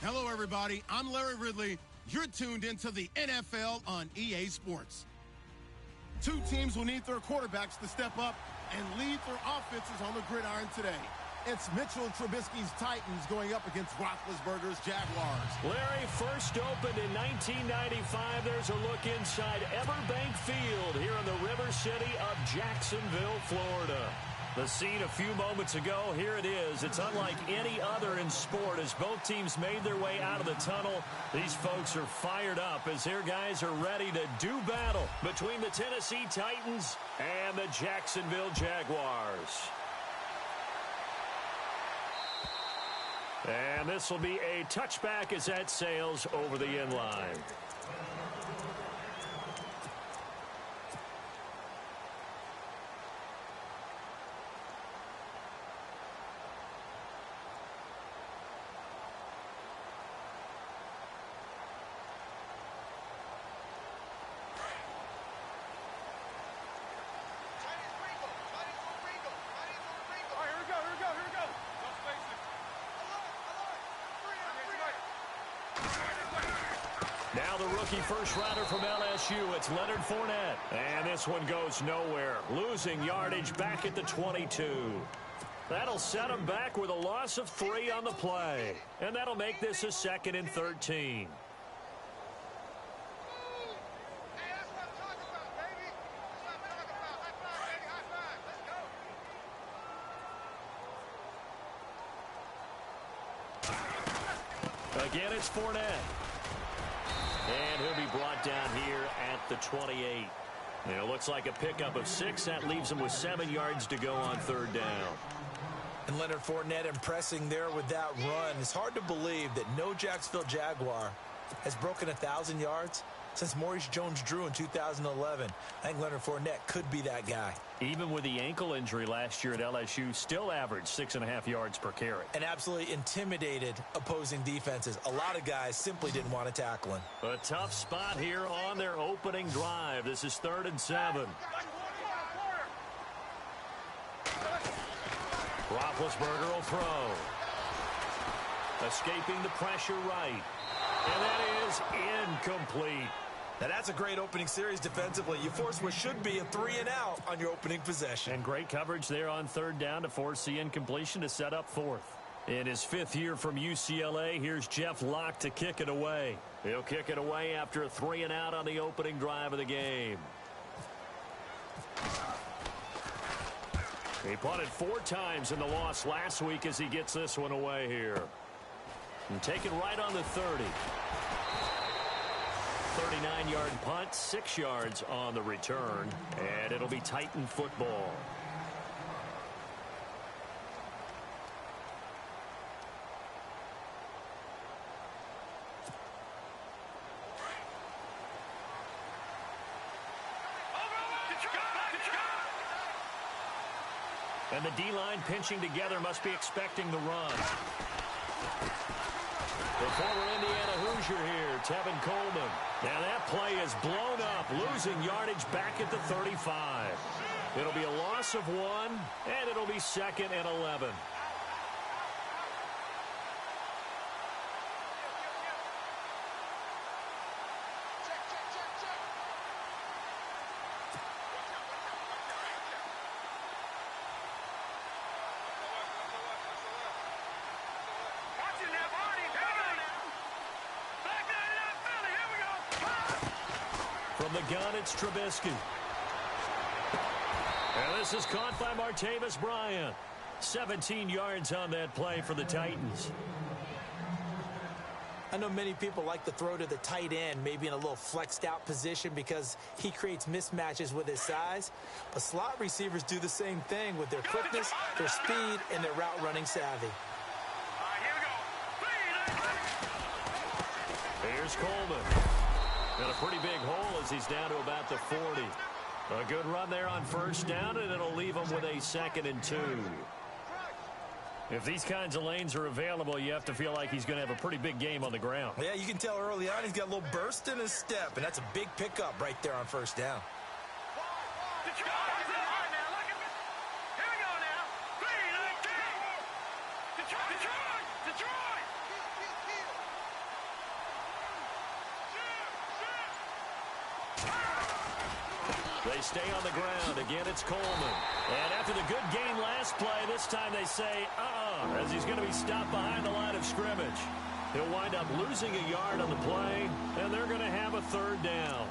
Hello, everybody. I'm Larry Ridley. You're tuned into the NFL on EA Sports. Two teams will need their quarterbacks to step up and lead their offenses on the gridiron today. It's Mitchell Trubisky's Titans going up against Roethlisberger's Jaguars. Larry, first opened in 1995. There's a look inside Everbank Field here in the River City of Jacksonville, Florida. The scene a few moments ago, here it is. It's unlike any other in sport as both teams made their way out of the tunnel. These folks are fired up as their guys are ready to do battle between the Tennessee Titans and the Jacksonville Jaguars. And this will be a touchback as that sails over the end line. Now the rookie first-rounder from LSU, it's Leonard Fournette. And this one goes nowhere. Losing yardage back at the 22. That'll set him back with a loss of 3 on the play. And that'll make this a 2nd and 13. Again, it's Fournette. And he'll be brought down here at the 28. And it looks like a pickup of 6. That leaves him with 7 yards to go on 3rd down. And Leonard Fournette impressing there with that run. It's hard to believe that no Jacksonville Jaguar has broken 1,000 yards since Maurice Jones-Drew in 2011. I think Leonard Fournette could be that guy. Even with the ankle injury last year at LSU, still averaged 6.5 yards per carry. And absolutely intimidated opposing defenses. A lot of guys simply didn't want to tackle him. A tough spot here on their opening drive. This is 3rd and 7. Roethlisberger will throw. Escaping the pressure right. And that is incomplete. Now that's a great opening series defensively. You force what should be a 3-and-out on your opening possession. And great coverage there on 3rd down to force the incompletion to set up 4th. In his 5th year from UCLA, here's Jeff Locke to kick it away. He'll kick it away after a 3-and-out on the opening drive of the game. He punted 4 times in the loss last week as he gets this one away here. And taken right on the 30. 39-yard punt, 6 yards on the return, and it'll be Titan football. And the D-line pinching together must be expecting the run. The former Indiana Hoosier here, Tevin Coleman. Now that play is blown up, losing yardage back at the 35. It'll be a loss of 1, and it'll be 2nd and 11. From the gun, it's Trubisky. And this is caught by Martavis Bryant. 17 yards on that play for the Titans. I know many people like to throw to the tight end, maybe in a little flexed out position because he creates mismatches with his size. But slot receivers do the same thing with their quickness, their speed, and their route running savvy. Here's Coleman. Got a pretty big hole as he's down to about the 40. A good run there on 1st down, and it'll leave him with a 2nd and 2. If these kinds of lanes are available, you have to feel like he's going to have a pretty big game on the ground. Yeah, you can tell early on he's got a little burst in his step, and that's a big pickup right there on 1st down. They stay on the ground. Again, it's Coleman. And after the good gain last play, this time they say, as he's going to be stopped behind the line of scrimmage. He'll wind up losing a yard on the play, and they're going to have a third down.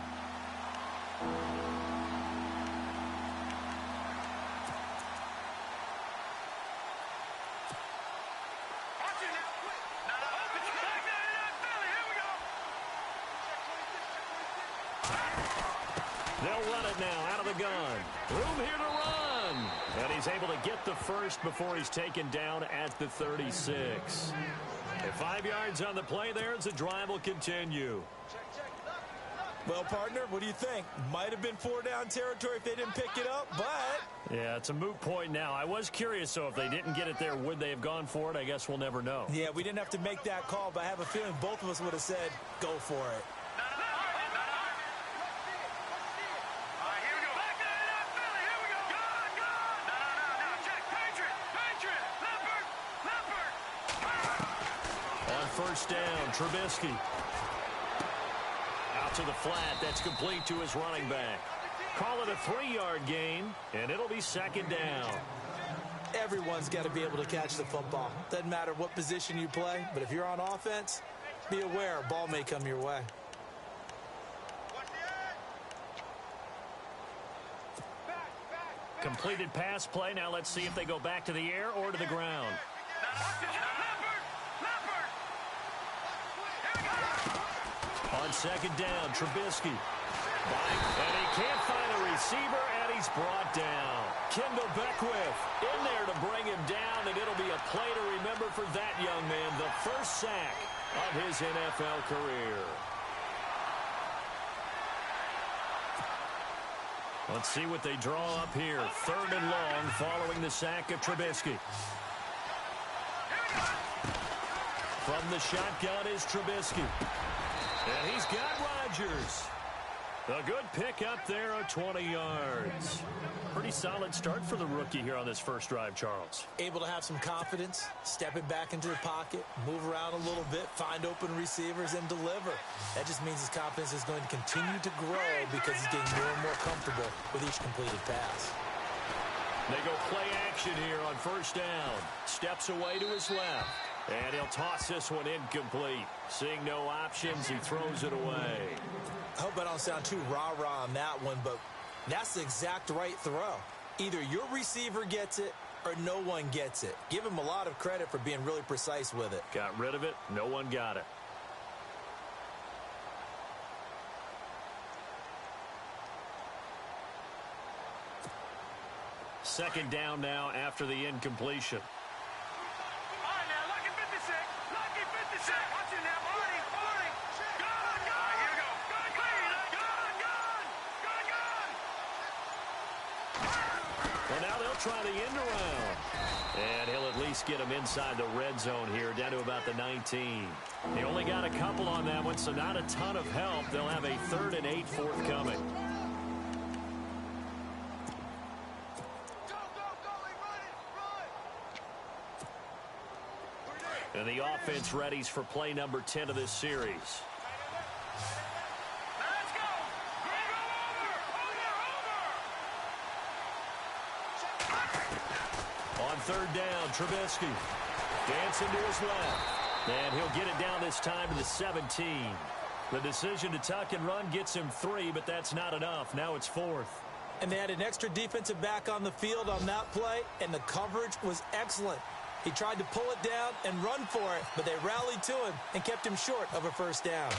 They'll run it now out of the gun. Room here to run. And he's able to get the first before he's taken down at the 36. And 5 yards on the play there as the drive will continue. Well, partner, what do you think? Might have been 4-down territory if they didn't pick it up, but... Yeah, it's a moot point now. I was curious, so if they didn't get it there, would they have gone for it? I guess we'll never know. Yeah, we didn't have to make that call, but I have a feeling both of us would have said, go for it. First down, Trubisky. Out to the flat. That's complete to his running back. Call it a 3-yard gain, and it'll be second down. Everyone's got to be able to catch the football. Doesn't matter what position you play, but if you're on offense, be aware a ball may come your way. Completed pass play. Now let's see if they go back to the air or to the ground. On second down, Trubisky. And he can't find a receiver, and he's brought down. Kendall Beckwith in there to bring him down, and it'll be a play to remember for that young man. The first sack of his NFL career. Let's see what they draw up here. 3rd and long following the sack of Trubisky. From the shotgun is Trubisky. And he's got Rodgers. A good pickup there of 20 yards. Pretty solid start for the rookie here on this first drive, Charles. Able to have some confidence, stepping back into the pocket, move around a little bit, find open receivers, and deliver. That just means his confidence is going to continue to grow because he's getting more and more comfortable with each completed pass. They go play action here on first down. Steps away to his left. And he'll toss this one incomplete. Seeing no options, he throws it away. I hope I don't sound too rah-rah on that one, but that's the exact right throw. Either your receiver gets it or no one gets it. Give him a lot of credit for being really precise with it. Got rid of it. No one got it. Second down now after the incompletion. Well, now they'll try the end around. And he'll at least get him inside the red zone here, down to about the 19. They only got a couple on that one, so not a ton of help. They'll have a 3rd and 8 forthcoming. And the offense readies for play number 10 of this series. On 3rd down, Trubisky dancing to his left. And he'll get it down this time to the 17. The decision to tuck and run gets him 3, but that's not enough. Now it's 4th. And they had an extra defensive back on the field on that play, and the coverage was excellent. He tried to pull it down and run for it, but they rallied to him and kept him short of a first down.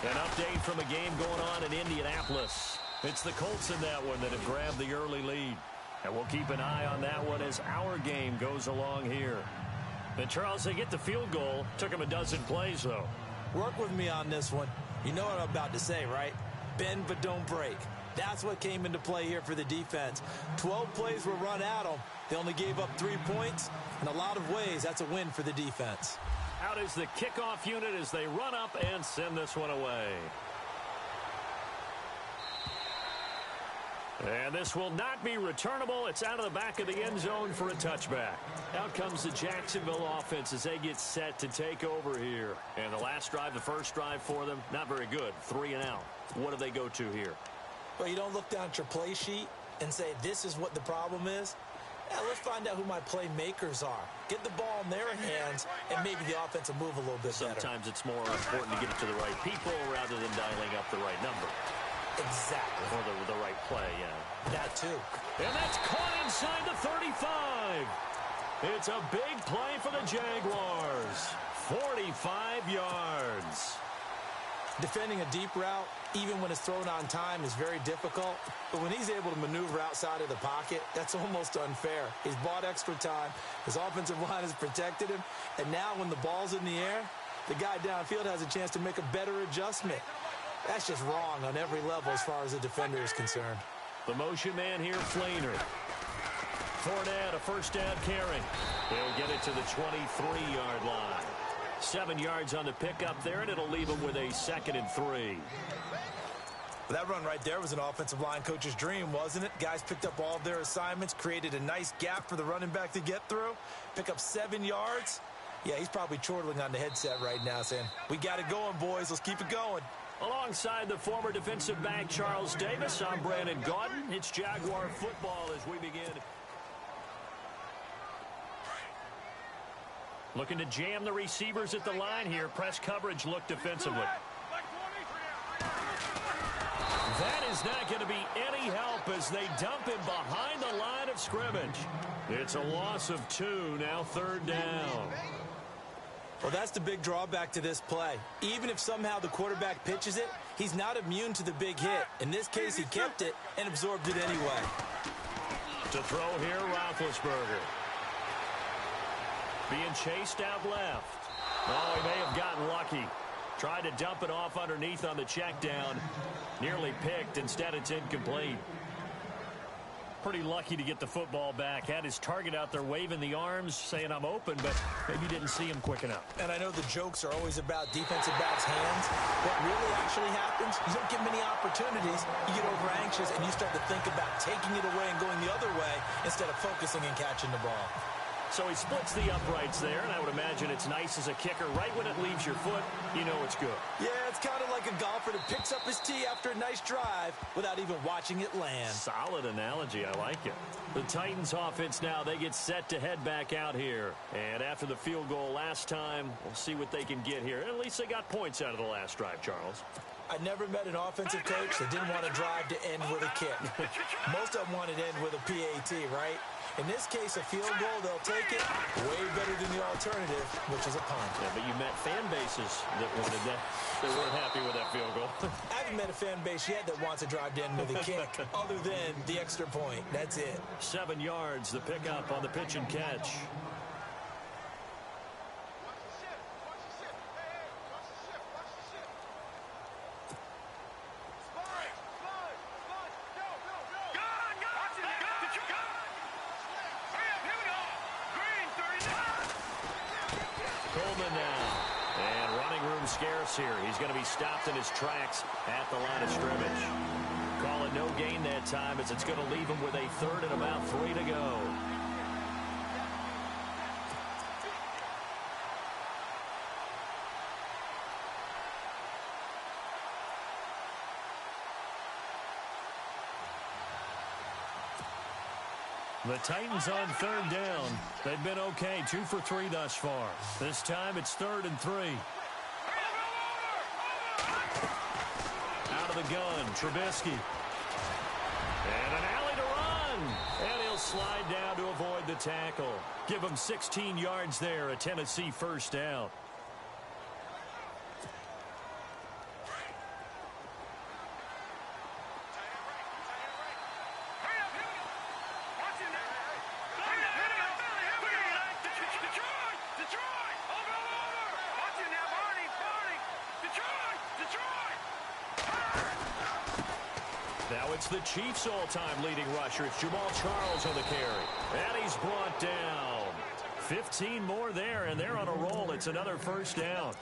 An update from a game going on in Indianapolis. It's the Colts in that one that have grabbed the early lead. And we'll keep an eye on that one as our game goes along here. And Charles, they get the field goal. Took him a dozen plays, though. Work with me on this one. You know what I'm about to say, right? Bend but don't break. That's what came into play here for the defense. 12 plays were run at them. They only gave up 3 points. In a lot of ways, that's a win for the defense. Out is the kickoff unit as they run up and send this one away. And this will not be returnable. It's out of the back of the end zone for a touchback. Out comes the Jacksonville offense as they get set to take over here. And the last drive, the first drive for them, not very good. 3 and out. What do they go to here? Well, you don't look down at your play sheet and say, this is what the problem is. Yeah, let's find out who my playmakers are. Get the ball in their hands, and maybe the offense will move a little bit better. Sometimes it's more important to get it to the right people rather than dialing up the right number. Exactly. Or the right play, yeah. That too. And that's caught inside the 35. It's a big play for the Jaguars. 45 yards. Defending a deep route, even when it's thrown on time, is very difficult. But when he's able to maneuver outside of the pocket, that's almost unfair. He's bought extra time. His offensive line has protected him. And now when the ball's in the air, the guy downfield has a chance to make a better adjustment. That's just wrong on every level as far as the defender is concerned. The motion man here, Flainer. Fournette, a first down carry. He'll get it to the 23-yard line. 7 yards on the pickup there, and it'll leave him with a 2nd and 3. That run right there was an offensive line coach's dream, wasn't it? Guys picked up all of their assignments, created a nice gap for the running back to get through, pick up 7 yards. Yeah, he's probably chortling on the headset right now saying, we got it going, boys. Let's keep it going. Alongside the former defensive back Charles Davis, I'm Brandon Gaudin. It's Jaguar football as we begin. Looking to jam the receivers at the line here. Press coverage look defensively. That is not going to be any help as they dump him behind the line of scrimmage. It's a loss of 2, now 3rd down. Well, that's the big drawback to this play. Even if somehow the quarterback pitches it, he's not immune to the big hit. In this case, he kept it and absorbed it anyway. To throw here, Roethlisberger. Being chased out left. Oh, he may have gotten lucky. Tried to dump it off underneath on the check down. Nearly picked. Instead, it's incomplete. Pretty lucky to get the football back. Had his target out there waving the arms, saying I'm open, but maybe didn't see him quick enough. And I know the jokes are always about defensive backs' hands. What really actually happens, you don't get many opportunities. You get over anxious, and you start to think about taking it away and going the other way instead of focusing and catching the ball. So he splits the uprights there, and I would imagine it's nice as a kicker. Right when it leaves your foot, you know it's good. Yeah, it's kind of like a golfer that picks up his tee after a nice drive without even watching it land. Solid analogy. I like it. The Titans offense now, they get set to head back out here. And after the field goal last time, we'll see what they can get here. At least they got points out of the last drive, Charles. I never met an offensive coach that didn't want to drive to end with a kick. Most of them wanted to end with a PAT, right? In this case, a field goal, they'll take it way better than the alternative, which is a punt. Yeah, but you met fan bases that wanted that. They weren't happy with that field goal. I haven't met a fan base yet that wants to drive to end with a kick, other than the extra point. That's it. 7 yards, the pickup on the pitch and catch. Scarce here. He's going to be stopped in his tracks at the line of scrimmage. Call it no gain that time as it's going to leave him with a 3rd and about 3 to go. The Titans on 3rd down. They've been okay, 2 for 3 thus far. This time it's 3rd and 3. Out of the gun, Trubisky. And an alley to run. And he'll slide down to avoid the tackle. Give him 16 yards there, a Tennessee first down. Now it's the Chiefs' all-time leading rusher. It's Jamal Charles on the carry. And he's brought down. 15 more there, and they're on a roll. It's another first down.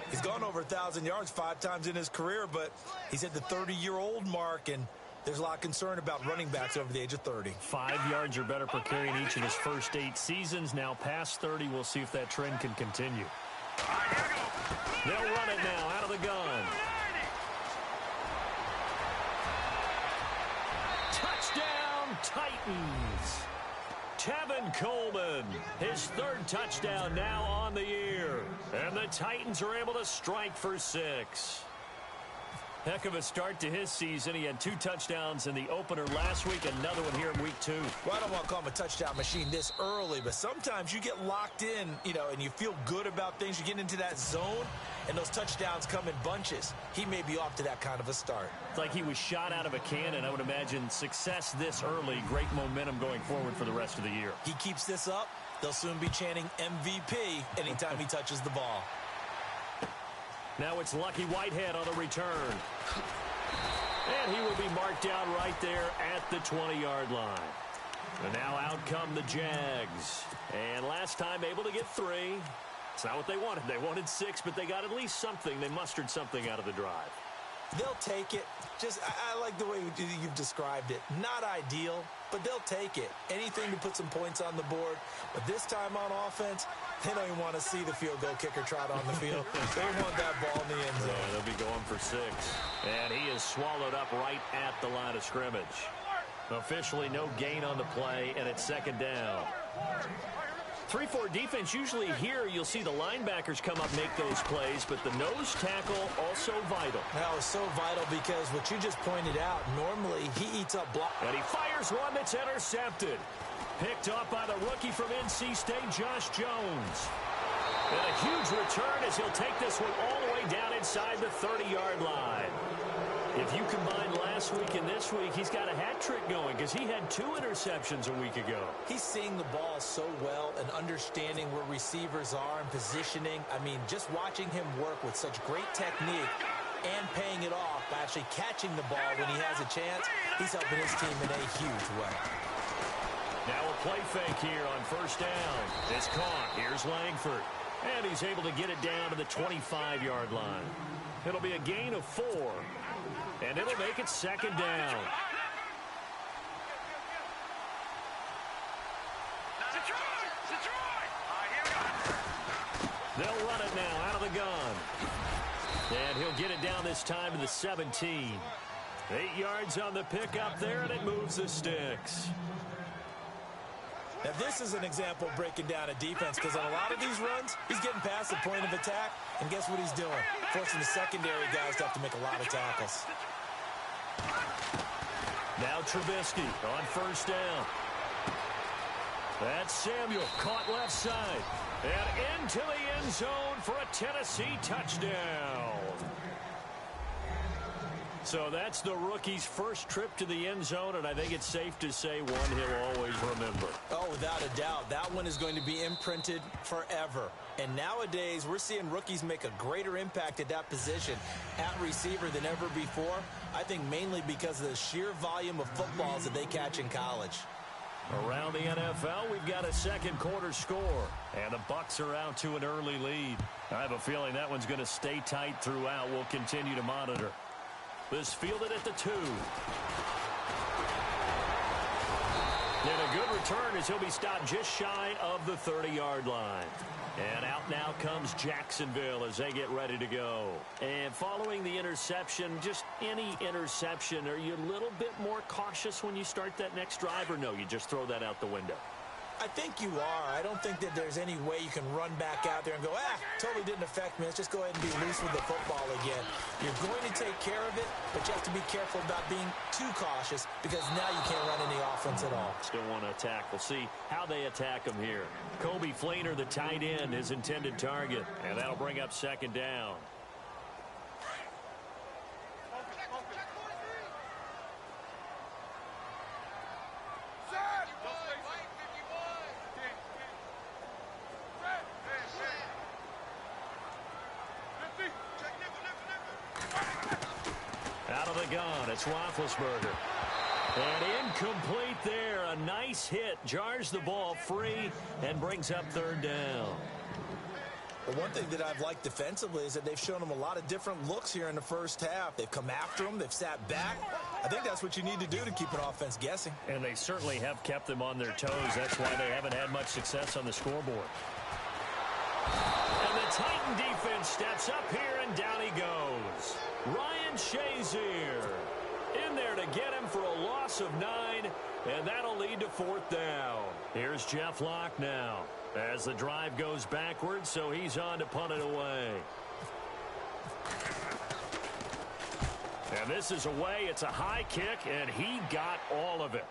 He's gone over 1,000 yards 5 times in his career, but he's at the 30-year-old mark, and there's a lot of concern about running backs over the age of 30. 5 yards or better per carry in each of his first 8 seasons. Now past 30, we'll see if that trend can continue. They'll run it now out of the gun. Touchdown, Titans. Tevin Coleman, his third touchdown now on the year. And the Titans are able to strike for 6. Heck of a start to his season. He had 2 touchdowns in the opener last week, another one here in week 2. Well, I don't want to call him a touchdown machine this early, but sometimes you get locked in, and you feel good about things. You get into that zone, and those touchdowns come in bunches. He may be off to that kind of a start. It's like he was shot out of a cannon. I would imagine success this early, great momentum going forward for the rest of the year. He keeps this up, they'll soon be chanting MVP anytime he touches the ball. Now it's Lucky Whitehead on the return. And he will be marked down right there at the 20-yard line. And now out come the Jags. And last time able to get 3. It's not what they wanted. They wanted 6, but they got at least something. They mustered something out of the drive. They'll take it. I like the way you've described it. Not ideal, but they'll take it. Anything to put some points on the board. But this time on offense, they don't even want to see the field goal kicker trot on the field. They want that ball in the end zone. Yeah, they'll be going for 6. And he is swallowed up right at the line of scrimmage. Officially no gain on the play, and it's second down. 3-4 defense, usually here you'll see the linebackers come up, make those plays, but the nose tackle also vital. That was so vital because what you just pointed out, normally he eats up block. And he fires one that's intercepted. Picked up by the rookie from NC State, Josh Jones. And a huge return as he'll take this one all the way down inside the 30-yard line. If you combine last week and this week, he's got a hat trick going because he had 2 interceptions a week ago. He's seeing the ball so well and understanding where receivers are and positioning. I mean, just watching him work with such great technique and paying it off by actually catching the ball when he has a chance, he's helping his team in a huge way. Now a play fake here on first down. It's caught. Here's Langford. And he's able to get it down to the 25-yard line. It'll be a gain of 4. And it'll make it second down. They'll run it now out of the gun. And he'll get it down this time to the 17. 8 yards on the pickup there, and it moves the sticks. Now, this is an example of breaking down a defense because on a lot of these runs, he's getting past the point of attack, and guess what he's doing? Forcing the secondary guys to have to make a lot of tackles. Now Trubisky on first down. That's Samuel caught left side. And into the end zone for a Tennessee touchdown. So that's the rookie's first trip to the end zone, and I think it's safe to say one he'll always remember. Oh, without a doubt. That one is going to be imprinted forever. And nowadays, we're seeing rookies make a greater impact at that position at receiver than ever before. I think mainly because of the sheer volume of footballs that they catch in college. Around the NFL, we've got a second quarter score, and the Bucs are out to an early lead. I have a feeling that one's going to stay tight throughout. We'll continue to monitor. This fielded at the 2. And a good return as he'll be stopped just shy of the 30-yard line. And out now comes Jacksonville as they get ready to go. And following the interception, just any interception, are you a little bit more cautious when you start that next drive, or no, you just throw that out the window? I think you are. I don't think that there's any way you can run back out there and go, totally didn't affect me. Let's just go ahead and be loose with the football again. You're going to take care of it, but you have to be careful about being too cautious because now you can't run any offense at all. Still want to attack. We'll see how they attack him here. Kobe Fleener, the tight end, his intended target, and that'll bring up second down. Out of the gun, it's Roethlisberger. And incomplete there. A nice hit. Jars the ball free and brings up third down. Well, one thing that I've liked defensively is that they've shown them a lot of different looks here in the first half. They've come after them. They've sat back. I think that's what you need to do to keep an offense guessing. And they certainly have kept them on their toes. That's why they haven't had much success on the scoreboard. And the Titan defense steps up here, and down he goes. Ryan Shazier. In there to get him for a loss of 9, and that'll lead to 4th down. Here's Jeff Locke now as the drive goes backwards, so he's on to punt it away. And this is away. It's a high kick, and he got all of it.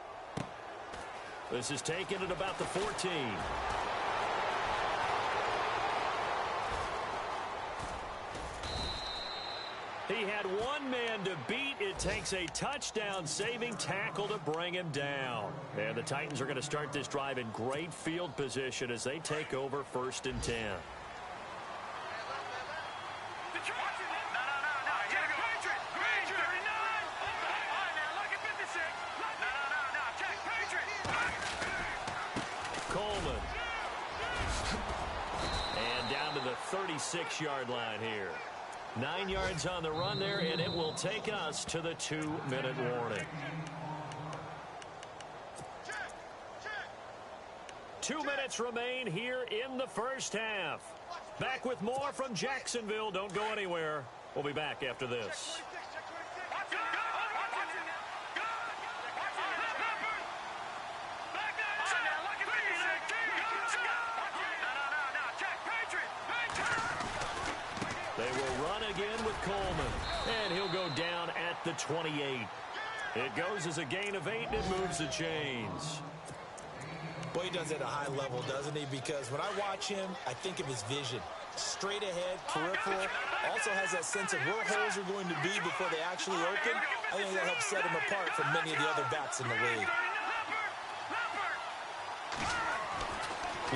This is taken at about the 14. He had one man to beat. It takes a touchdown-saving tackle to bring him down. And the Titans are going to start this drive in great field position as they take over 1st and 10. Coleman. And down to the 36-yard line here. 9 yards on the run there, and it will take us to the 2-minute warning. 2 minutes remain here in the first half. Back with more from Jacksonville. Don't go anywhere. We'll be back after this. They will run again with Coleman, and he'll go down at the 28. It goes as a gain of 8, and it moves the chains. Boy, he does it at a high level, doesn't he? Because when I watch him, I think of his vision. Straight ahead, peripheral. Also has that sense of where holes are going to be before they actually open. I think that helps set him apart from many of the other backs in the league.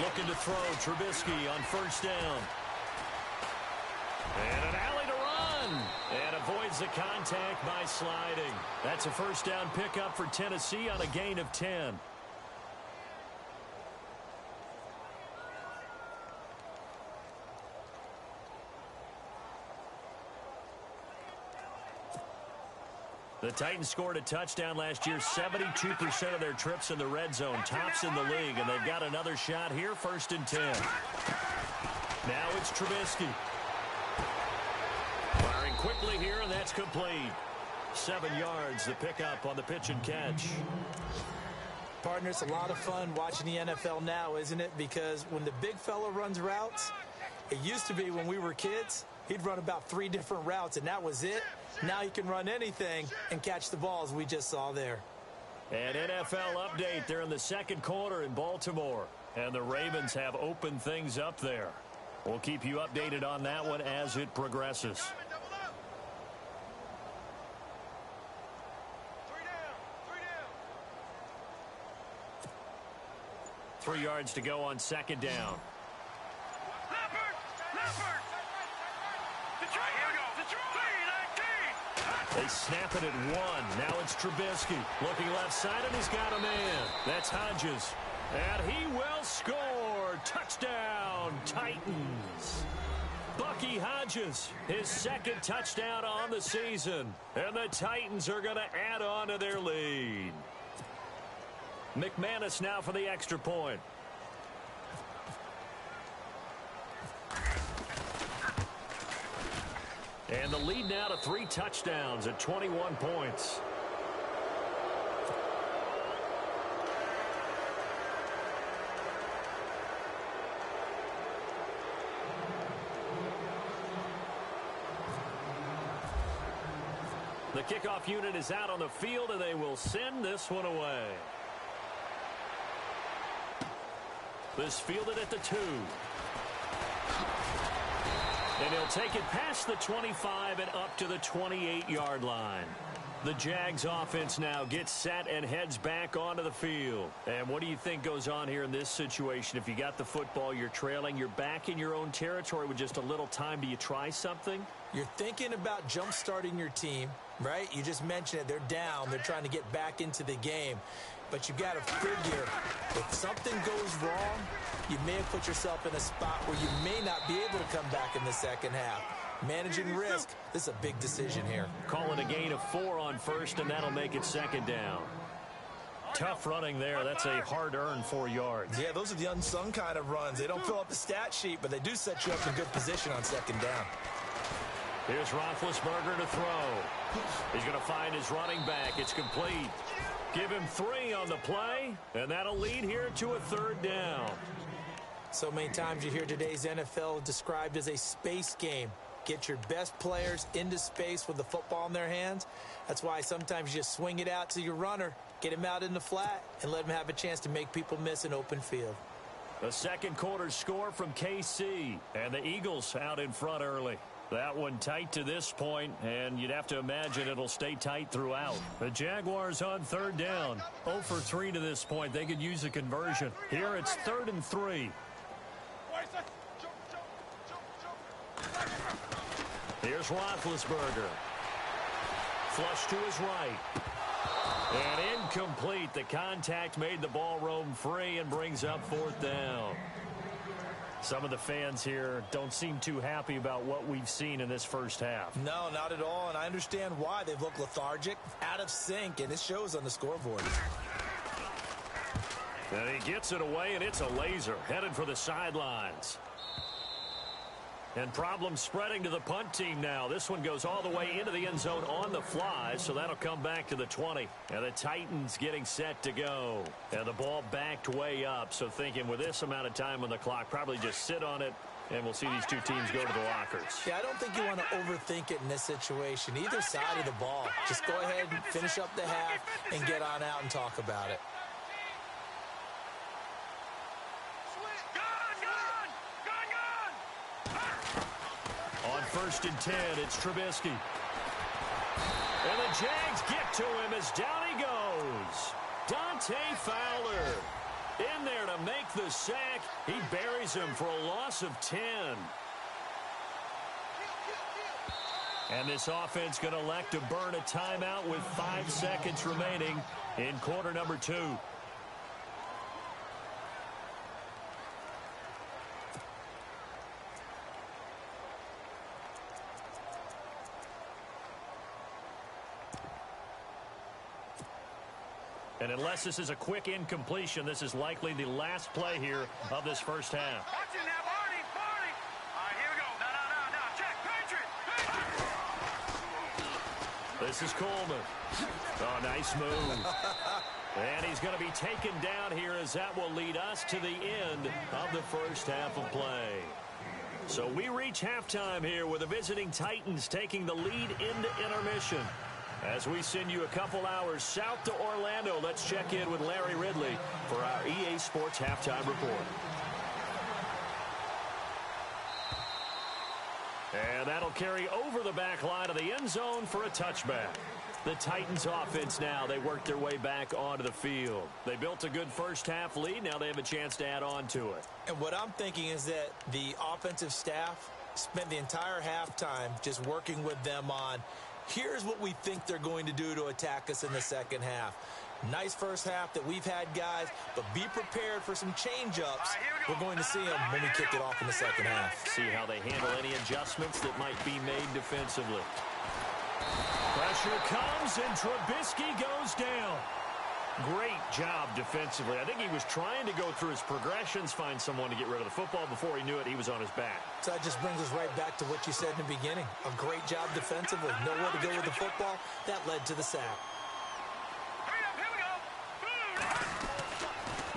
Looking to throw, Trubisky on 1st down. And an alley to run. And avoids the contact by sliding. That's a 1st down pickup for Tennessee on a gain of 10. The Titans scored a touchdown last year, 72% of their trips in the red zone, tops in the league, and they've got another shot here, 1st and 10. Now it's Trubisky. Firing quickly here, and that's complete. 7 yards, the pickup on the pitch and catch. Partner, it's a lot of fun watching the NFL now, isn't it? Because when the big fella runs routes, it used to be when we were kids, he'd run about 3 different routes, and that was it. Now he can run anything and catch the balls we just saw there. An NFL update. They're in the 2nd quarter in Baltimore, and the Ravens have opened things up there. We'll keep you updated on that one as it progresses. 3 yards to go on 2nd down. They snap it at 1. Now it's Trubisky. Looking left side, and he's got a man. That's Hodges. And he will score. Touchdown, Titans. Bucky Hodges, his 2nd touchdown on the season. And the Titans are going to add on to their lead. McManus now for the extra point. And the lead now to 3 touchdowns at 21 points. The kickoff unit is out on the field, and they will send this one away. This fielded at the 2. And he'll take it past the 25 and up to the 28-yard line. The Jags offense now gets set and heads back onto the field. And what do you think goes on here in this situation? If you got the football, you're trailing, you're back in your own territory with just a little time. Do you try something? You're thinking about jump-starting your team, right? You just mentioned it. They're down. They're trying to get back into the game. But you got to figure, if something goes wrong, you may have put yourself in a spot where you may not be able to come back in the second half. Managing risk, this is a big decision here. Calling a gain of 4 on 1st, and that'll make it 2nd down. Tough running there. That's a hard-earned 4 yards. Yeah, those are the unsung kind of runs. They don't fill up the stat sheet, but they do set you up in good position on 2nd down. Here's Roethlisberger to throw. He's going to find his running back. It's complete. Give him 3 on the play, and that'll lead here to a 3rd down. So many times you hear today's NFL described as a space game. Get your best players into space with the football in their hands. That's why sometimes you just swing it out to your runner, get him out in the flat, and let him have a chance to make people miss an open field. The second quarter score from KC, and the Eagles out in front early. That one tight to this point, and you'd have to imagine it'll stay tight throughout. The Jaguars on 3rd down. 0 for 3 to this point. They could use a conversion. Here it's 3rd and 3. Here's Roethlisberger. Flush to his right. And incomplete. The contact made the ball roam free and brings up 4th down. Some of the fans here don't seem too happy about what we've seen in this first half. No, not at all, and I understand why. They've looked lethargic, out of sync, and it shows on the scoreboard. And he gets it away, and it's a laser headed for the sidelines. And problems spreading to the punt team now. This one goes all the way into the end zone on the fly, so that'll come back to the 20. And the Titans getting set to go. And the ball backed way up, so thinking with this amount of time on the clock, probably just sit on it, and we'll see these two teams go to the lockers. Yeah, I don't think you want to overthink it in this situation. Either side of the ball. Just go ahead and finish up the half and get on out and talk about it. On 1st and 10, it's Trubisky. And the Jags get to him as down he goes. Dante Fowler in there to make the sack. He buries him for a loss of 10. And this offense going to elect to burn a timeout with 5 seconds remaining in quarter number 2. And unless this is a quick incompletion, this is likely the last play here of this first half. Watch it now, Barney. All right, here we go. No. Check. Patriot. This is Coleman. Oh, nice move. And he's going to be taken down here as that will lead us to the end of the first half of play. So we reach halftime here with the visiting Titans taking the lead into intermission. As we send you a couple hours south to Orlando, let's check in with Larry Ridley for our EA Sports Halftime Report. And that'll carry over the back line of the end zone for a touchback. The Titans offense now, they worked their way back onto the field. They built a good first half lead. Now they have a chance to add on to it. And what I'm thinking is that the offensive staff spent the entire halftime just working with them on here's what we think they're going to do to attack us in the second half. Nice first half that we've had, guys, but be prepared for some change-ups. We're going to see them when we kick it off in the second half. See how they handle any adjustments that might be made defensively. Pressure comes, and Trubisky goes down. Great job defensively. I think he was trying to go through his progressions, find someone to get rid of the football. Before he knew it, he was on his back. So that just brings us right back to what you said in the beginning. A great job defensively. Nowhere to go with the football. That led to the sack.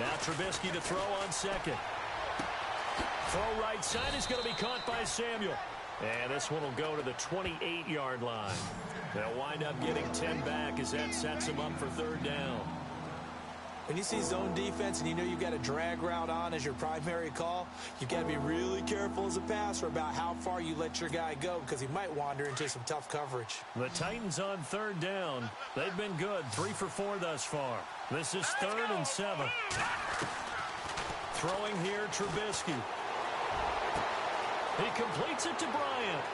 Now Trubisky to throw on second. Throw right side is going to be caught by Samuel. And this one will go to the 28-yard line. They'll wind up getting 10 back as that sets them up for third down. When you see zone defense and you know you've got a drag route on as your primary call, you've got to be really careful as a passer about how far you let your guy go because he might wander into some tough coverage. The Titans on third down. They've been good, 3 for 4 thus far. This is 3rd and 7. Throwing here, Trubisky. He completes it to Bryant.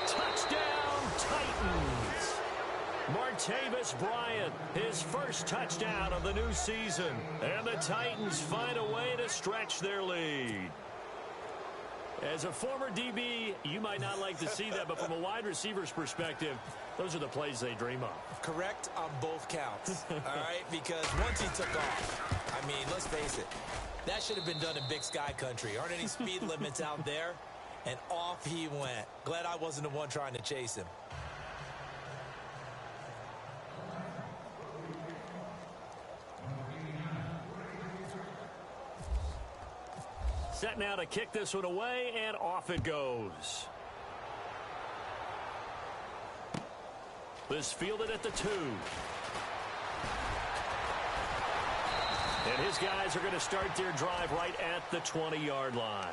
Touchdown, Titans. Martavis Bryant, his first touchdown of the new season. And the Titans find a way to stretch their lead. As a former DB, you might not like to see that, but from a wide receiver's perspective, those are the plays they dream of. Correct on both counts, all right? Because once he took off, I mean, let's face it, That should have been done in Big Sky Country. Aren't any speed limits out there? And off he went. Glad I wasn't the one trying to chase him. Set now to kick this one away, and off it goes. This fielded at the 2. And his guys are going to start their drive right at the 20-yard line.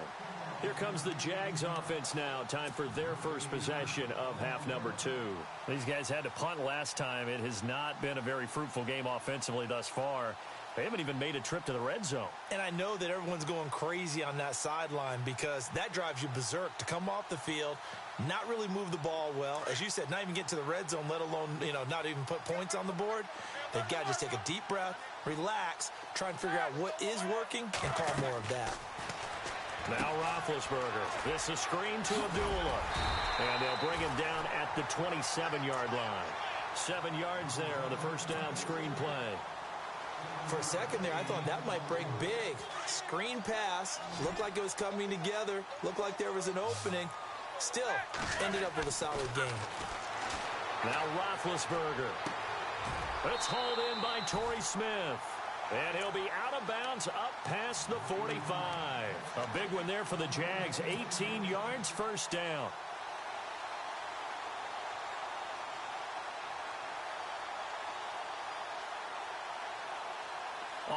Here comes the Jags offense now. Time for their first possession of half number 2. These guys had to punt last time. It has not been a very fruitful game offensively thus far. They haven't even made a trip to the red zone. And I know that everyone's going crazy on that sideline because that drives you berserk to come off the field, not really move the ball well. As you said, not even get to the red zone, let alone, not even put points on the board. They've got to just take a deep breath, relax, try and figure out what is working, and call more of that. Now Roethlisberger. This is screen to Abdullah. And they'll bring him down at the 27-yard line. 7 yards there on the first down screen play. For a second there, I thought that might break big. Screen pass. Looked like it was coming together. Looked like there was an opening. Still, ended up with a solid game. Now Roethlisberger. It's hauled in by Torrey Smith. And he'll be out of bounds up past the 45. A big one there for the Jags. 18 yards, first down.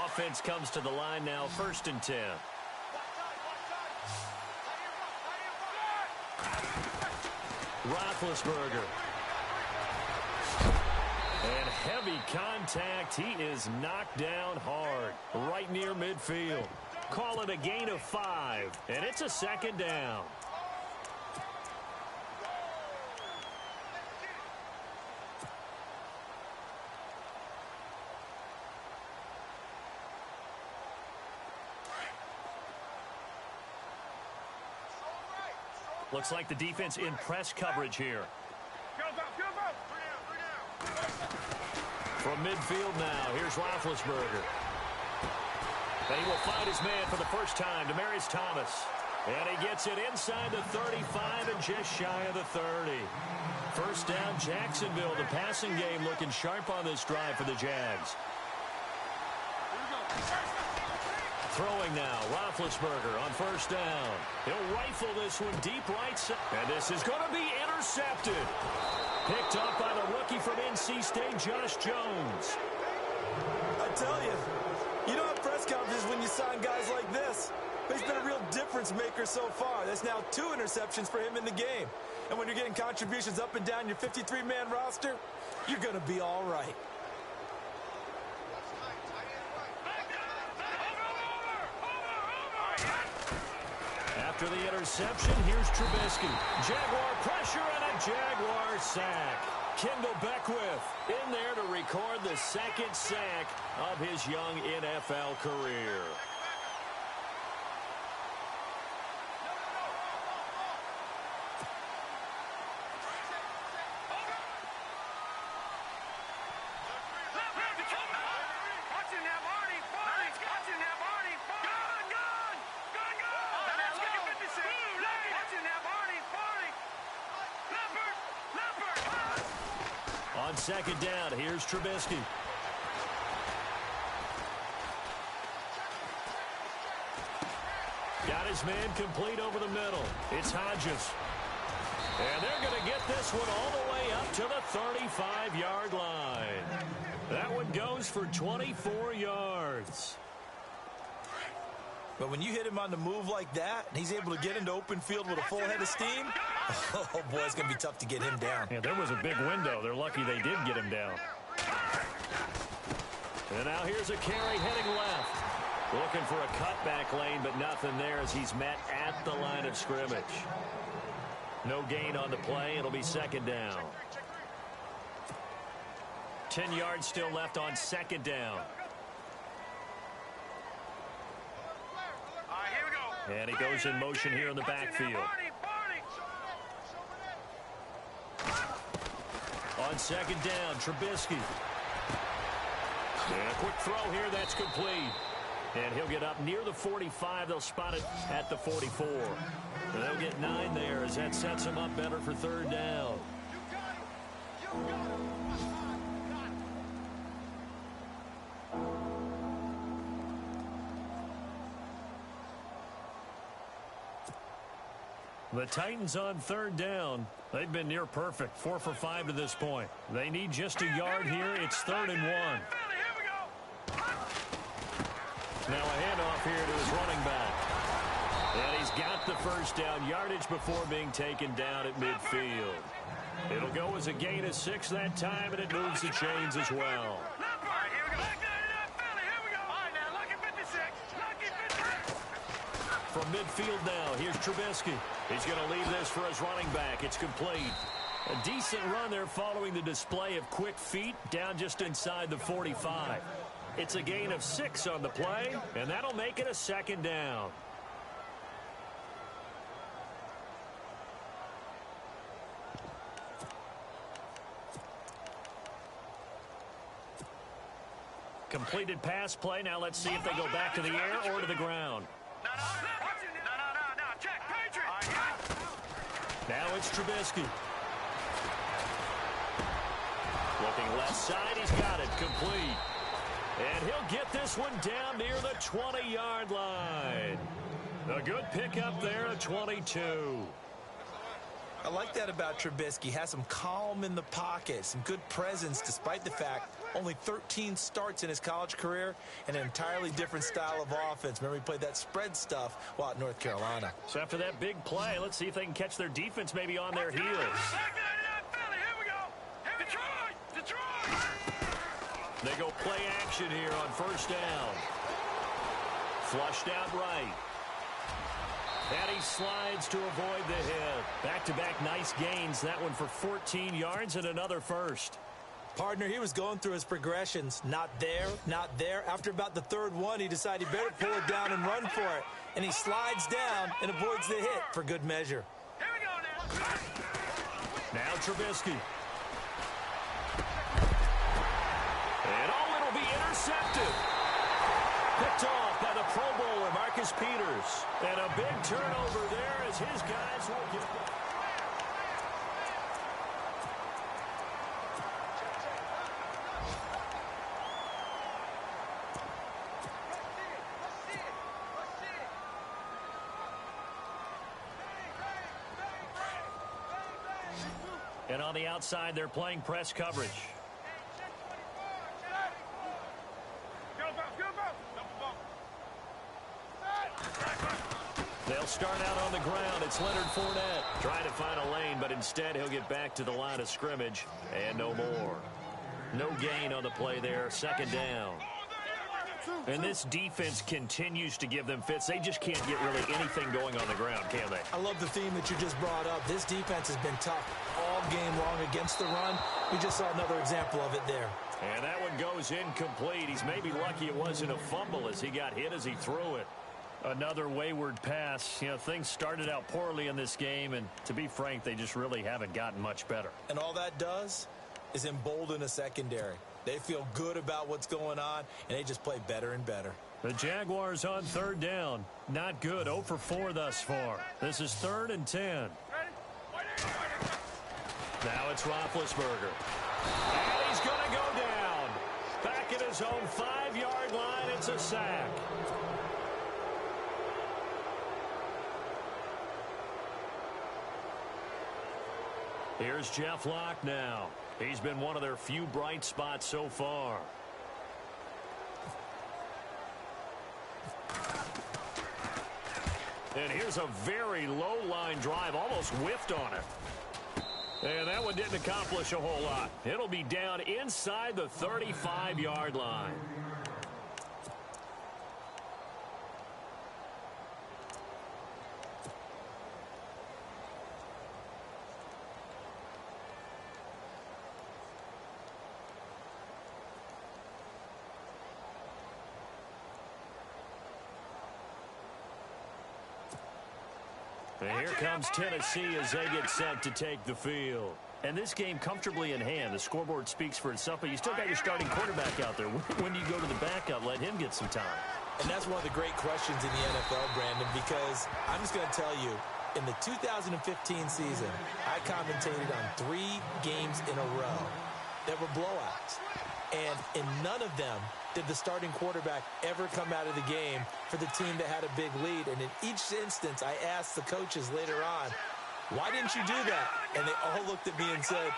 Offense comes to the line now, 1st and 10. Roethlisberger. And heavy contact. He is knocked down hard, right near midfield. Call it a gain of 5, and it's a 2nd down. Looks like the defense in press coverage here. From midfield now, here's Roethlisberger. And he will find his man for the first time, Demaryius Thomas. And he gets it inside the 35 and just shy of the 30. First down, Jacksonville. The passing game looking sharp on this drive for the Jags. Throwing now, Roethlisberger on first down. He'll rifle this one deep right side. And this is going to be intercepted. Picked up by the rookie from NC State, Josh Jones. I tell you, you don't have press conferences when you sign guys like this. But he's been a real difference maker so far. That's now 2 interceptions for him in the game. And when you're getting contributions up and down your 53-man roster, you're going to be all right. After the interception, here's Trubisky. Jaguar pressure and a Jaguar sack. Kendall Beckwith in there to record the 2nd sack of his young NFL career. On 2nd down, here's Trubisky. Got his man complete over the middle. It's Hodges. And they're going to get this one all the way up to the 35-yard line. That one goes for 24 yards. But when you hit him on the move like that, and he's able to get into open field with a full head of steam, oh, boy, it's going to be tough to get him down. Yeah, there was a big window. They're lucky they did get him down. And now here's a carry heading left. Looking for a cutback lane, but nothing there as he's met at the line of scrimmage. No gain on the play. It'll be 2nd down. 10 yards still left on 2nd down. And he goes in motion here in the backfield. On 2nd down, Trubisky. And a quick throw here, that's complete. And he'll get up near the 45. They'll spot it at the 44. And they'll get 9 there as that sets them up better for third down. The Titans on third down. They've been near perfect, 4 for 5 to this point. They need just a yard here. It's 3rd and 1. Now a handoff here to his running back. And he's got the first down yardage before being taken down at midfield. It'll go as a gain of 6 that time, and it moves the chains as well. From midfield now, here's Trubisky. He's going to leave this for his running back. It's complete. A decent run there following the display of quick feet down just inside the 45. It's a gain of 6 on the play, and that'll make it a 2nd down. Completed pass play. Now let's see if they go back to the air or to the ground. Now it's Trubisky. Looking left side, he's got it complete. And he'll get this one down near the 20-yard line. A good pickup there at 22. I like that about Trubisky. Has some calm in the pocket, some good presence despite the fact only 13 starts in his college career and an entirely different style of offense. Remember, he played that spread stuff while at North Carolina. So after that big play, let's see if they can catch their defense maybe on their heels. They go play action here on first down. Flushed out right. And he slides to avoid the hit. Back-to-back nice gains. That one for 14 yards and another first. Partner, he was going through his progressions. Not there, not there. After about the 3rd one, he decided he better pull it down and run for it. And he slides down and avoids the hit for good measure. Here we go now. Now Trubisky. And it'll be intercepted. Picked off by the Pro Bowler, Marcus Peters. And a big turnover there as his guys will get back. And on the outside, they're playing press coverage. They'll start out on the ground. It's Leonard Fournette trying to find a lane, but instead he'll get back to the line of scrimmage and no more. No gain on the play there. 2nd down. And this defense continues to give them fits. They just can't get really anything going on the ground, can they? I love the theme that you just brought up. This defense has been tough all game long against the run. We just saw another example of it there. And that one goes incomplete. He's maybe lucky it wasn't a fumble as he got hit as he threw it. Another wayward pass. You know, things started out poorly in this game, and to be frank, they just really haven't gotten much better. And all that does is embolden a secondary. They feel good about what's going on, and they just play better and better. The Jaguars on 3rd down. Not good. 0 for 4 thus far. This is 3rd and 10. Now it's Roethlisberger. And he's going to go down. Back at his own 5-yard line. It's a sack. Here's Jeff Locke now. He's been one of their few bright spots so far. And here's a very low-line drive, almost whiffed on it. And that one didn't accomplish a whole lot. It'll be down inside the 35-yard line. And here comes Tennessee as they get set to take the field. And this game comfortably in hand. The scoreboard speaks for itself, but you still got your starting quarterback out there. When do you go to the backup, let him get some time? And that's one of the great questions in the NFL, Brandon, because I'm just going to tell you, in the 2015 season, I commentated on 3 games in a row that were blowouts. And in none of them did the starting quarterback ever come out of the game for the team that had a big lead. And in each instance, I asked the coaches later on, why didn't you do that? And they all looked at me and said,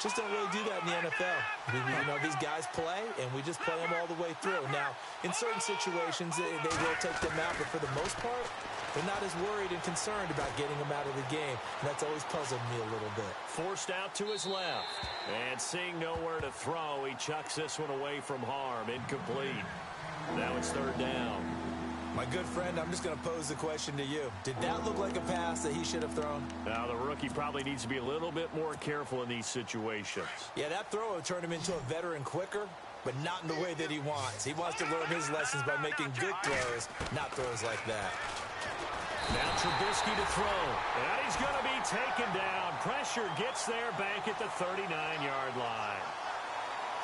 just don't really do that in the NFL. These guys play, and we just play them all the way through. Now, in certain situations, they will take them out, but for the most part, they're not as worried and concerned about getting them out of the game. And that's always puzzled me a little bit. Forced out to his left. And seeing nowhere to throw, he chucks this one away from harm. Incomplete. Now it's 3rd down. My good friend, I'm just going to pose the question to you. Did that look like a pass that he should have thrown? Now, the rookie probably needs to be a little bit more careful in these situations. Yeah, that throw will turn him into a veteran quicker, but not in the way that he wants. He wants to learn his lessons by making good throws, not throws like that. Now Trubisky to throw, and he's going to be taken down. Pressure gets there back at the 39-yard line.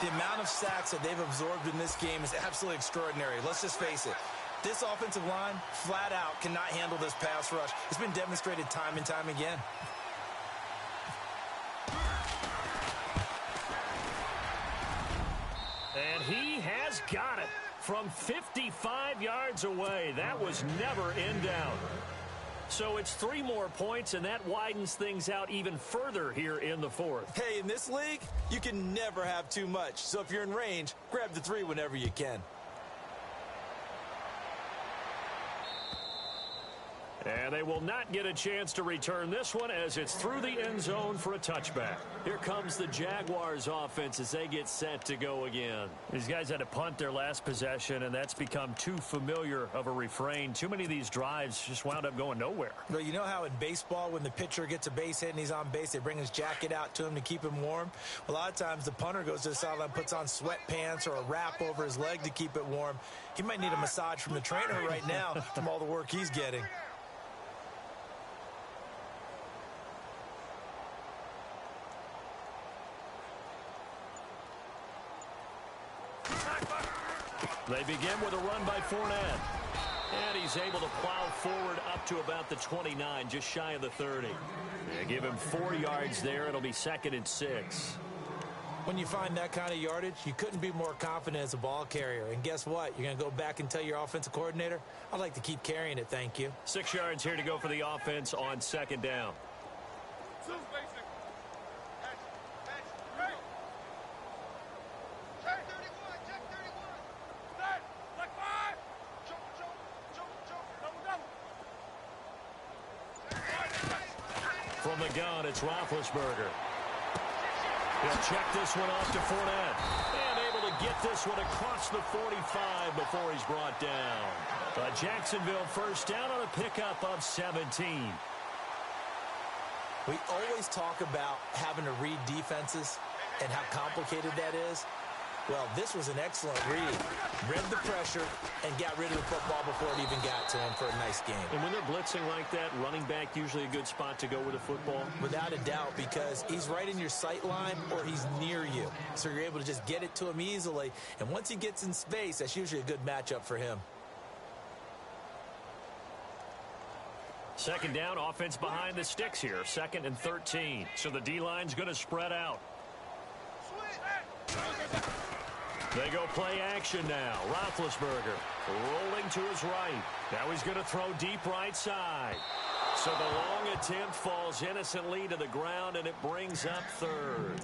The amount of sacks that they've absorbed in this game is absolutely extraordinary. Let's just face it. This offensive line, flat out, cannot handle this pass rush. It's been demonstrated time and time again. And he has got it from 55 yards away. That was never in doubt. So it's 3 more points, and that widens things out even further here in the 4th. Hey, in this league, you can never have too much. So if you're in range, grab the 3 whenever you can. And they will not get a chance to return this one as it's through the end zone for a touchback. Here comes the Jaguars offense as they get set to go again. These guys had to punt their last possession, and that's become too familiar of a refrain. Too many of these drives just wound up going nowhere. Well, you know how in baseball when the pitcher gets a base hit and he's on base, they bring his jacket out to him to keep him warm? Well, a lot of times the punter goes to the sideline, puts on sweatpants or a wrap over his leg to keep it warm. He might need a massage from the trainer right now from all the work he's getting. They begin with a run by Fournette. And he's able to plow forward up to about the 29, just shy of the 30. They give him 4 yards there. It'll be 2nd and 6. When you find that kind of yardage, you couldn't be more confident as a ball carrier. And guess what? You're going to go back and tell your offensive coordinator, I'd like to keep carrying it, thank you. 6 yards here to go for the offense on 2nd down. From the gun, it's Roethlisberger. He'll check this one off to Fournette. And able to get this one across the 45 before he's brought down. A Jacksonville first down on a pickup of 17. We always talk about having to read defenses and how complicated that is. Well, this was an excellent read. Read the pressure and got rid of the football before it even got to him for a nice game. And when they're blitzing like that, running back usually a good spot to go with a football? Without a doubt, because he's right in your sight line or he's near you. So you're able to just get it to him easily. And once he gets in space, that's usually a good matchup for him. 2nd down, offense behind the sticks here. 2nd and 13. So the D-line's going to spread out. They go play action now. Roethlisberger rolling to his right. Now he's going to throw deep right side. So the long attempt falls innocently to the ground, and it brings up 3rd.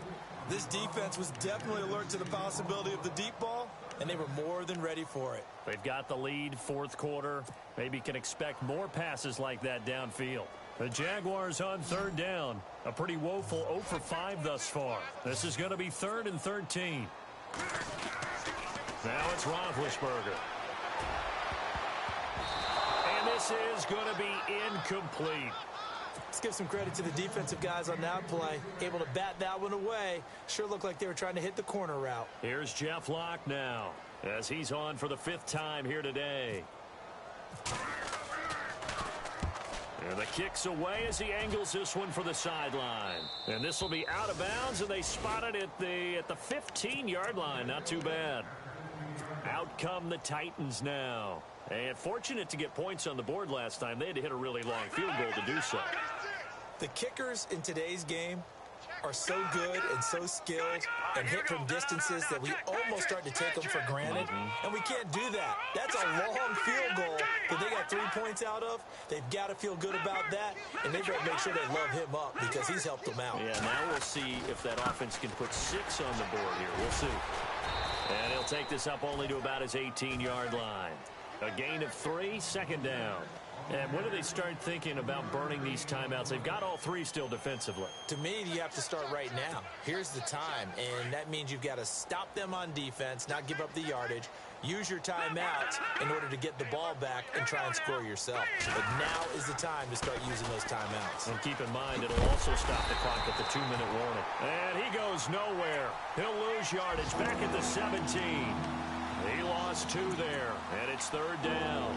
This defense was definitely alert to the possibility of the deep ball, and they were more than ready for it. They've got the lead, 4th quarter. Maybe can expect more passes like that downfield. The Jaguars on 3rd down. A pretty woeful 0 for 5 thus far. This is going to be 3rd and 13. Now it's Roethlisberger. And this is going to be incomplete. Let's give some credit to the defensive guys on that play. Able to bat that one away. Sure looked like they were trying to hit the corner route. Here's Jeff Locke now as he's on for the 5th time here today. And the kick's away as he angles this one for the sideline. And this will be out of bounds, and they spot it at the 15-yard line. Not too bad. Out Out come the Titans now. And fortunate to get points on the board last time. They had to hit a really long field goal to do so. The kickers in today's game are so good and so skilled and hit from distances that we almost start to take them for granted. And we can't do that. That's a long field goal that they got 3 points out of. They've got to feel good about that, and they better make sure they love him up because he's helped them out. Yeah, now we'll see if that offense can put 6 on the board here. We'll see. And he'll take this up only to about his 18-yard line. A gain of 3, second down. And when do they start thinking about burning these timeouts? They've got all 3 still defensively. To me, you have to start right now. Here's the time, and that means you've got to stop them on defense, not give up the yardage, use your timeouts in order to get the ball back and try and score yourself. But now is the time to start using those timeouts. And keep in mind, it'll also stop the clock at the 2-minute warning. And he goes nowhere. He'll lose yardage back at the 17. He lost 2 there, and it's third down.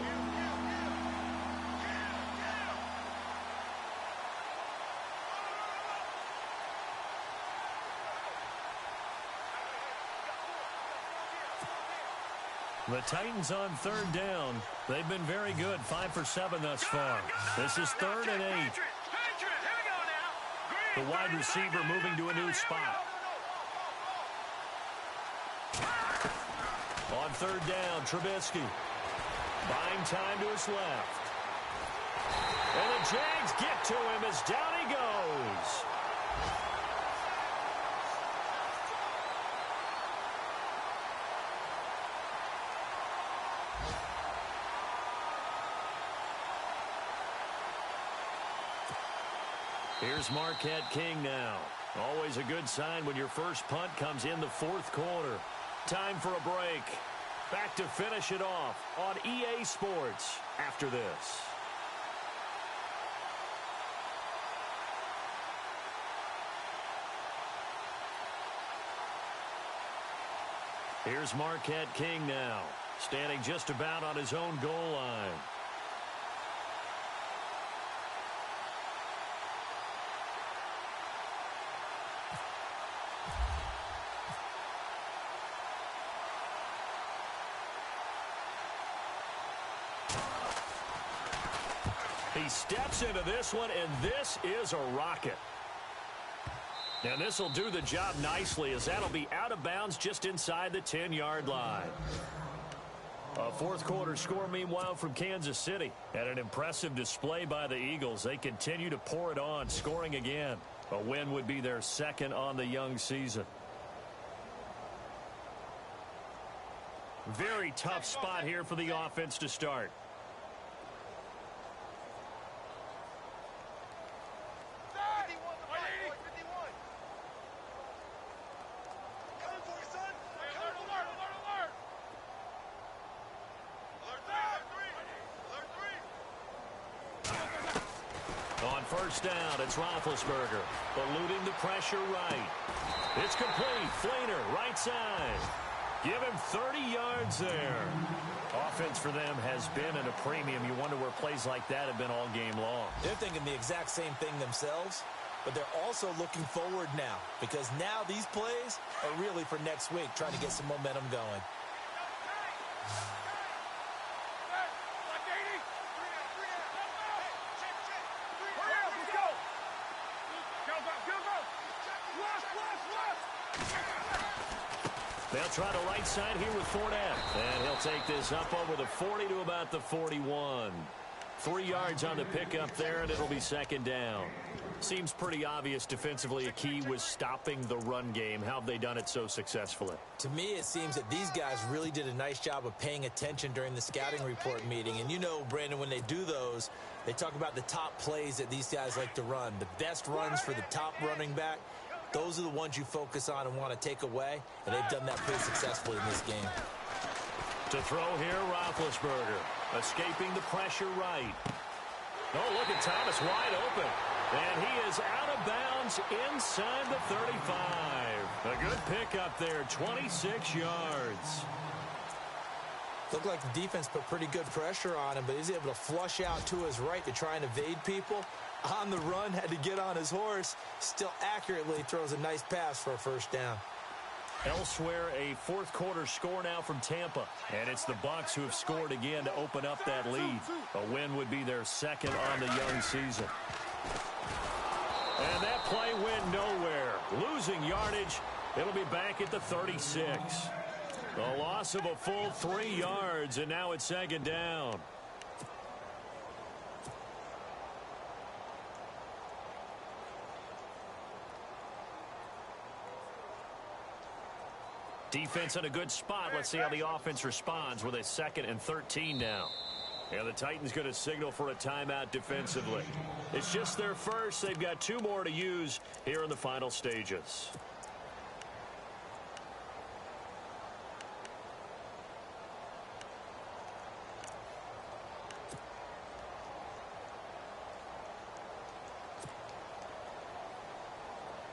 The Titans on third down. They've been very good, 5 for 7 thus far. This is 3rd and 8. The wide receiver moving to a new spot. On third down, Trubisky. Buying time to his left. And the Jags get to him as down he goes. Here's Marquette King now. Always a good sign when your first punt comes in the 4th quarter. Time for a break. Back to finish it off on EA Sports after this. Here's Marquette King now, standing just about on his own goal line. He steps into this one, and this is a rocket. And this will do the job nicely, as that'll be out of bounds just inside the 10-yard line. A 4th quarter score, meanwhile, from Kansas City. And an impressive display by the Eagles. They continue to pour it on, scoring again. A win would be their 2nd on the young season. Very tough spot here for the offense to start. First down, it's Roethlisberger, eluding the pressure right. It's complete. Fleener, right side. Give him 30 yards there. Offense for them has been at a premium. You wonder where plays like that have been all game long. They're thinking the exact same thing themselves, but they're also looking forward now, because now these plays are really for next week, trying to get some momentum going. They'll try the right side here with Fournette. And he'll take this up over the 40 to about the 41. 3 yards on the pickup there, and it'll be second down. Seems pretty obvious defensively a key was stopping the run game. How have they done it so successfully? To me, it seems that these guys really did a nice job of paying attention during the scouting report meeting. And you know, Brandon, when they do those, they talk about the top plays that these guys like to run. The best runs for the top running back. Those are the ones you focus on and want to take away, and they've done that pretty successfully in this game. To throw here, Roethlisberger, escaping the pressure right. Oh, look at Thomas wide open. And he is out of bounds inside the 35. A good pickup there, 26 yards. Looked like the defense put pretty good pressure on him, but he's able to flush out to his right to try and evade people. On the run, had to get on his horse. Still accurately throws a nice pass for a first down. Elsewhere, a fourth-quarter score now from Tampa. And it's the Bucs who have scored again to open up that lead. A win would be their second on the young season. And that play went nowhere. Losing yardage. It'll be back at the 36. A loss of a full 3 yards, and now it's second down. Defense in a good spot. Let's see how the offense responds with a 2nd and 13 now. And the Titans going to signal for a timeout defensively. It's just their first. They've got 2 more to use here in the final stages.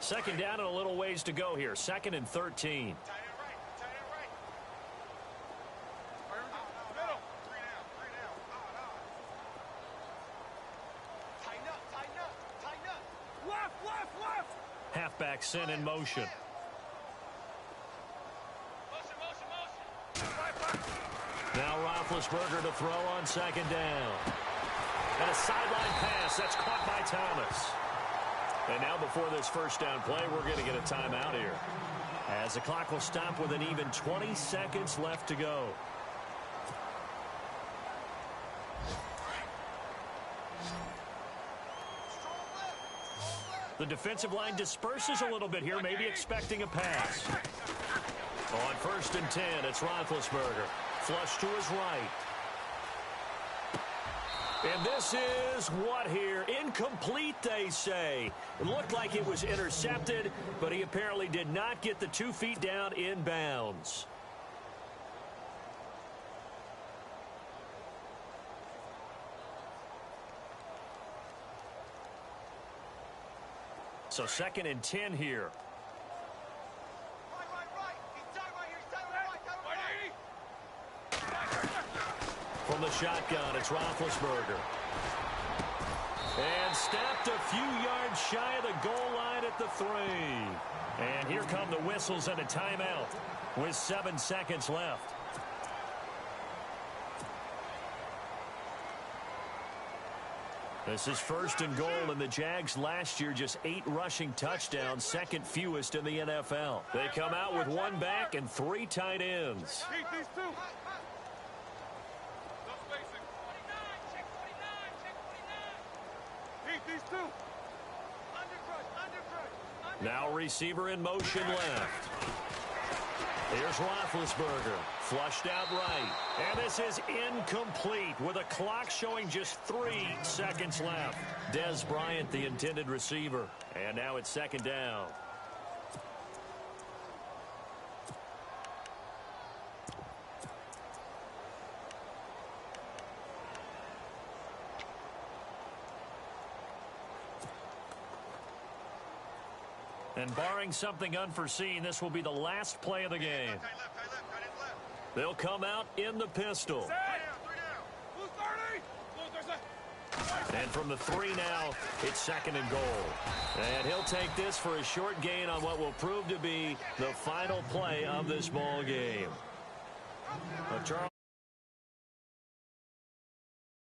Second down and a little ways to go here. 2nd and 13. Halfback sent in motion. Now Roethlisberger to throw on 2nd down. And a sideline pass. That's caught by Thomas. And now before this first down play, we're going to get a timeout here, as the clock will stop with an even 20 seconds left to go. The defensive line disperses a little bit here, maybe expecting a pass. On 1st and 10, it's Roethlisberger. Flush to his right. And this is what here? Incomplete, they say. It looked like it was intercepted, but he apparently did not get the 2 feet down in bounds. So 2nd and 10 here. From the shotgun, it's Roethlisberger. And stepped a few yards shy of the goal line at the 3. And here come the whistles and a timeout with 7 seconds left. This is 1st and goal, and the Jags last year just 8 rushing touchdowns, 2nd fewest in the NFL. They come out with 1 back and 3 tight ends. Now receiver in motion left. Here's Roethlisberger. Flushed out right. And this is incomplete with a clock showing just 3 seconds left. Dez Bryant, the intended receiver. And now it's 2nd down. And barring something unforeseen, this will be the last play of the game. They'll come out in the pistol. And from the 3 now, it's 2nd and goal. And he'll take this for a short gain on what will prove to be the final play of this ball game. Charles